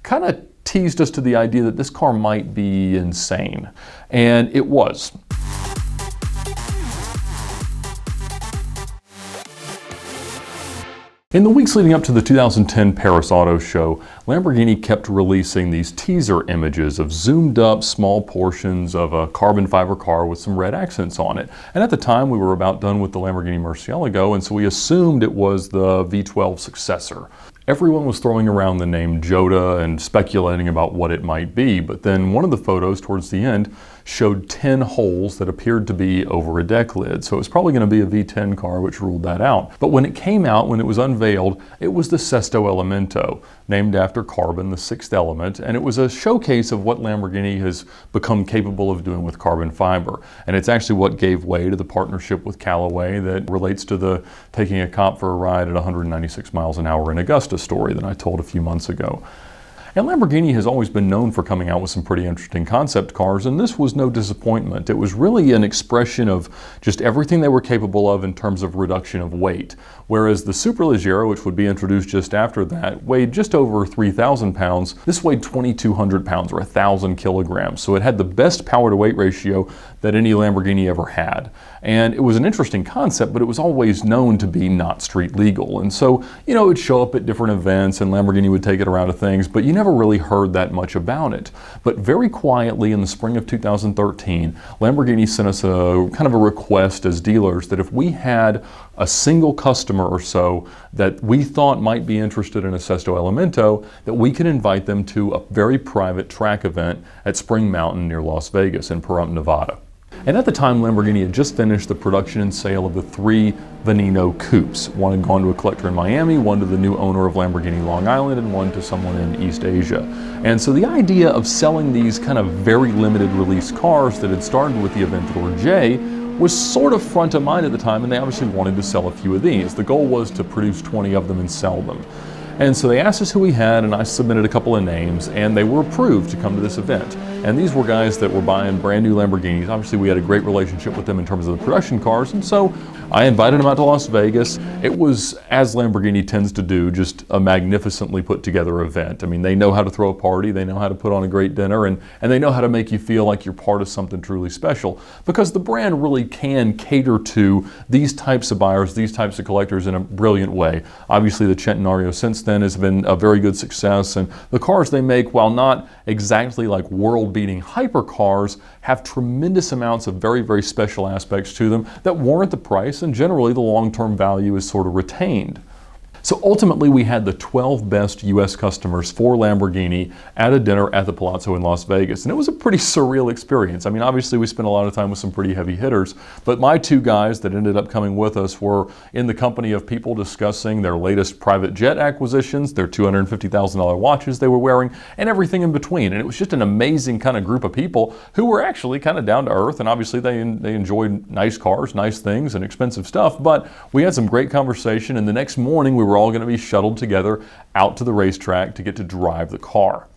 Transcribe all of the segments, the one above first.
kind of teased us to the idea that this car might be insane. And it was. In the weeks leading up to the 2010 Paris Auto Show, Lamborghini kept releasing these teaser images of zoomed up small portions of a carbon fiber car with some red accents on it. And at the time we were about done with the Lamborghini Murcielago, and so we assumed it was the V12 successor. Everyone was throwing around the name Joda and speculating about what it might be, but then one of the photos towards the end showed 10 holes that appeared to be over a deck lid. So it was probably going to be a V10 car, which ruled that out. But when it came out, when it was unveiled, it was the Sesto Elemento, named after carbon, the sixth element, and it was a showcase of what Lamborghini has become capable of doing with carbon fiber. And it's actually what gave way to the partnership with Callaway that relates to the taking a cop for a ride at 196 miles an hour in Augusta story that I told a few months ago. And Lamborghini has always been known for coming out with some pretty interesting concept cars, and this was no disappointment. It was really an expression of just everything they were capable of in terms of reduction of weight. Whereas the Superleggera, which would be introduced just after that, weighed just over 3,000 pounds. This weighed 2,200 pounds, or 1,000 kilograms. So it had the best power to weight ratio that any Lamborghini ever had. And it was an interesting concept, but it was always known to be not street legal. And so, you know, it would show up at different events and Lamborghini would take it around to things, but you never really heard that much about it. But very quietly in the spring of 2013, Lamborghini sent us a kind of a request as dealers that if we had a single customer or so that we thought might be interested in a Sesto Elemento, that we could invite them to a very private track event at Spring Mountain near Las Vegas in Pahrump, Nevada. And at the time, Lamborghini had just finished the production and sale of the 3 Veneno coupes. One had gone to a collector in Miami, one to the new owner of Lamborghini Long Island, and one to someone in East Asia. And so the idea of selling these kind of very limited release cars that had started with the Aventador J was sort of front of mind at the time, and they obviously wanted to sell a few of these. The goal was to produce 20 of them and sell them. And so they asked us who we had, and I submitted a couple of names, and they were approved to come to this event. And these were guys that were buying brand new Lamborghinis. Obviously, we had a great relationship with them in terms of the production cars, and so I invited them out to Las Vegas. It was, as Lamborghini tends to do, just a magnificently put together event. I mean, they know how to throw a party, they know how to put on a great dinner, and they know how to make you feel like you're part of something truly special, because the brand really can cater to these types of buyers, these types of collectors in a brilliant way. Obviously, the Centenario since then has been a very good success, and the cars they make, while not exactly like world-beating hypercars, have tremendous amounts of very, very special aspects to them that warrant the price, and generally the long-term value is sort of retained. So ultimately we had the 12 best US customers for Lamborghini at a dinner at the Palazzo in Las Vegas. And it was a pretty surreal experience. I mean, obviously we spent a lot of time with some pretty heavy hitters, but my 2 guys that ended up coming with us were in the company of people discussing their latest private jet acquisitions, their $250,000 watches they were wearing, and everything in between. And it was just an amazing kind of group of people who were actually kind of down to earth, and obviously they enjoyed nice cars, nice things, and expensive stuff, but we had some great conversation, and the next morning we were all going to be shuttled together out to the racetrack to get to drive the car.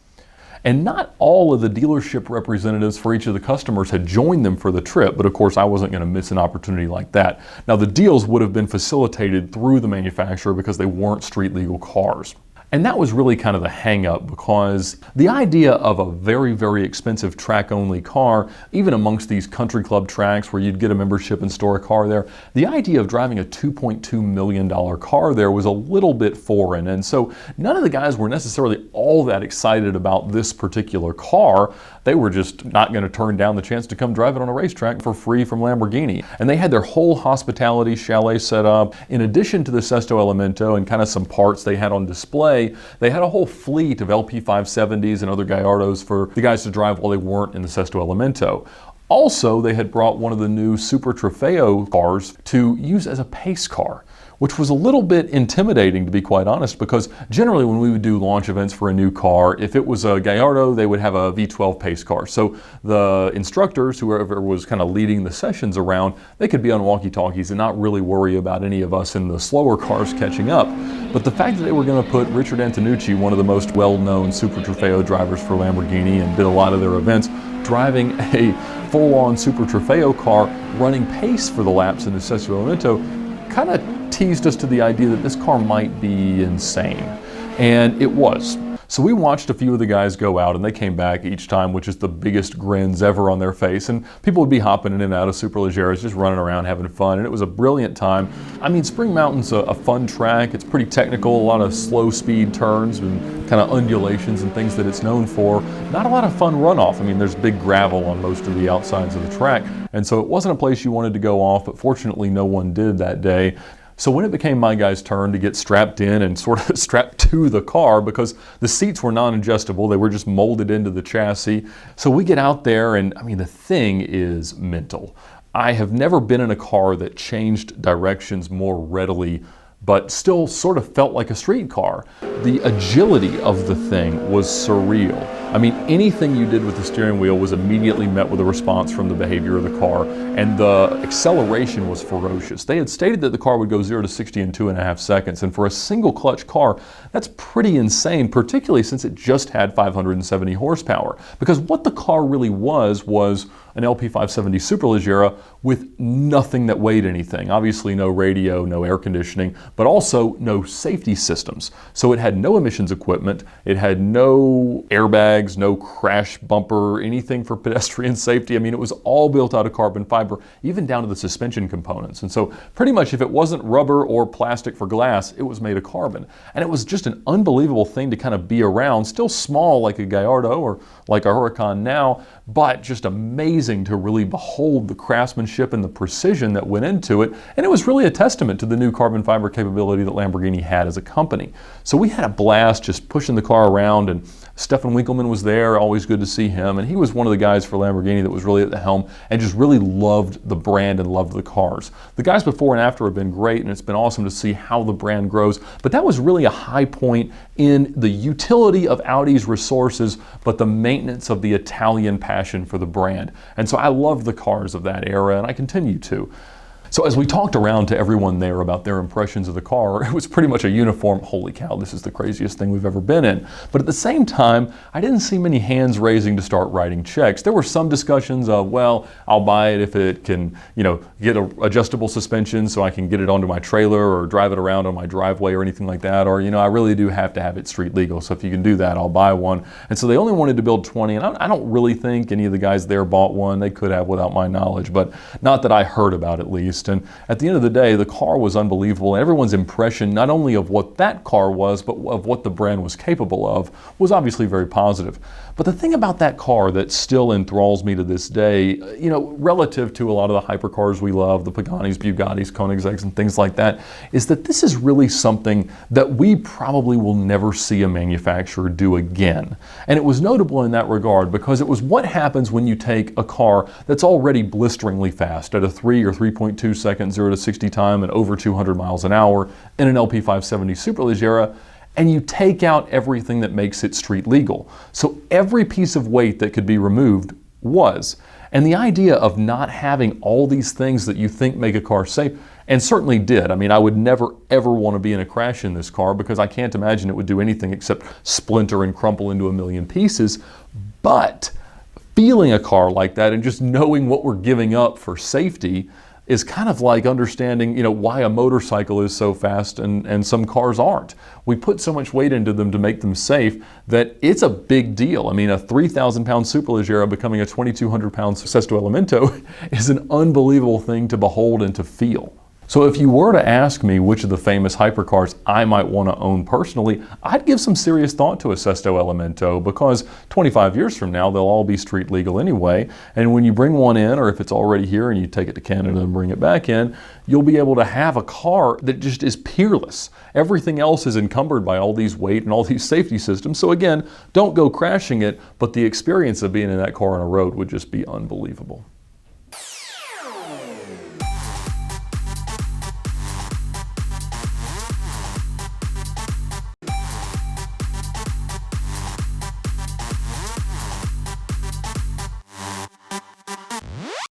And not all of the dealership representatives for each of the customers had joined them for the trip, but of course I wasn't going to miss an opportunity like that. Now the deals would have been facilitated through the manufacturer because they weren't street legal cars. And that was really kind of the hang-up, because the idea of a very, very expensive track-only car, even amongst these country club tracks where you'd get a membership and store a car there, the idea of driving a $2.2 million car there was a little bit foreign. And so none of the guys were necessarily all that excited about this particular car. They were just not going to turn down the chance to come drive it on a racetrack for free from Lamborghini. And they had their whole hospitality chalet set up. In addition to the Sesto Elemento and kind of some parts they had on display, they had a whole fleet of LP570s and other Gallardos for the guys to drive while they weren't in the Sesto Elemento. Also, they had brought one of the new Super Trofeo cars to use as a pace car, which was a little bit intimidating, to be quite honest, because generally when we would do launch events for a new car, if it was a Gallardo, they would have a V12 pace car. So the instructors, whoever was kind of leading the sessions around, they could be on walkie-talkies and not really worry about any of us in the slower cars catching up. But the fact that they were going to put Richard Antonucci, one of the most well-known Super Trofeo drivers for Lamborghini and did a lot of their events, driving a full-on Super Trofeo car running pace for the laps in the Sesto Elemento, kind of teased us to the idea that this car might be insane. And it was. So we watched a few of the guys go out, and they came back each time with just the biggest grins ever on their face. And people would be hopping in and out of Superleggeras, just running around having fun. And it was a brilliant time. I mean, Spring Mountain's a fun track. It's pretty technical, a lot of slow speed turns and kind of undulations and things that it's known for. Not a lot of fun runoff. I mean, there's big gravel on most of the outsides of the track. And so it wasn't a place you wanted to go off, but fortunately no one did that day. So when it became my guy's turn to get strapped in and sort of strapped to the car, because the seats were non-adjustable, they were just molded into the chassis. So we get out there, and I mean, the thing is mental. I have never been in a car that changed directions more readily, but still sort of felt like a street car. The agility of the thing was surreal. I mean, anything you did with the steering wheel was immediately met with a response from the behavior of the car, and the acceleration was ferocious. They had stated that the car would go 0 to 60 in 2.5 seconds, and for a single clutch car, that's pretty insane, particularly since it just had 570 horsepower. Because what the car really was an LP570 Superleggera with nothing that weighed anything. Obviously no radio, no air conditioning, but also no safety systems. So it had no emissions equipment, it had no airbags, no crash bumper, anything for pedestrian safety. I mean, it was all built out of carbon fiber, even down to the suspension components. And so pretty much if it wasn't rubber or plastic for glass, it was made of carbon. And it was just an unbelievable thing to kind of be around, still small like a Gallardo or like a Huracan now, but just amazing to really behold the craftsmanship and the precision that went into it. And it was really a testament to the new carbon fiber capability that Lamborghini had as a company. So we had a blast just pushing the car around, and Stefan Winkelmann was there, always good to see him. And he was one of the guys for Lamborghini that was really at the helm and just really loved the brand and loved the cars. The guys before and after have been great, and it's been awesome to see how the brand grows. But that was really a high point in the utility of Audi's resources, but the maintenance of the Italian passion for the brand. And so I love the cars of that era, and I continue to. So as we talked around to everyone there about their impressions of the car, it was pretty much a uniform, holy cow, this is the craziest thing we've ever been in. But at the same time, I didn't see many hands raising to start writing checks. There were some discussions of, well, I'll buy it if it can, get an adjustable suspension so I can get it onto my trailer or drive it around on my driveway or anything like that. Or, I really do have to have it street legal. So if you can do that, I'll buy one. And so they only wanted to build 20. And I don't really think any of the guys there bought one. They could have without my knowledge, but not that I heard about at least. And at the end of the day, the car was unbelievable. Everyone's impression, not only of what that car was, but of what the brand was capable of, was obviously very positive. But the thing about that car that still enthralls me to this day, relative to a lot of the hypercars we love, the Paganis, Bugattis, Koenigsegg's, and things like that, is that this is really something that we probably will never see a manufacturer do again. And it was notable in that regard because it was what happens when you take a car that's already blisteringly fast at a 3 or 3.2 second 0 to 60 time and over 200 miles an hour in an LP570 Superleggera, and you take out everything that makes it street legal. So every piece of weight that could be removed was. And the idea of not having all these things that you think make a car safe, and certainly did. I mean, I would never ever want to be in a crash in this car because I can't imagine it would do anything except splinter and crumple into a million pieces. But feeling a car like that and just knowing what we're giving up for safety is kind of like understanding, why a motorcycle is so fast and some cars aren't. We put so much weight into them to make them safe that it's a big deal. I mean, a 3,000-pound Superleggera becoming a 2,200-pound Sesto Elemento is an unbelievable thing to behold and to feel. So if you were to ask me which of the famous hypercars I might want to own personally, I'd give some serious thought to a Sesto Elemento because 25 years from now, they'll all be street legal anyway. And when you bring one in, or if it's already here and you take it to Canada and bring it back in, you'll be able to have a car that just is peerless. Everything else is encumbered by all these weight and all these safety systems. So again, don't go crashing it, but the experience of being in that car on a road would just be unbelievable.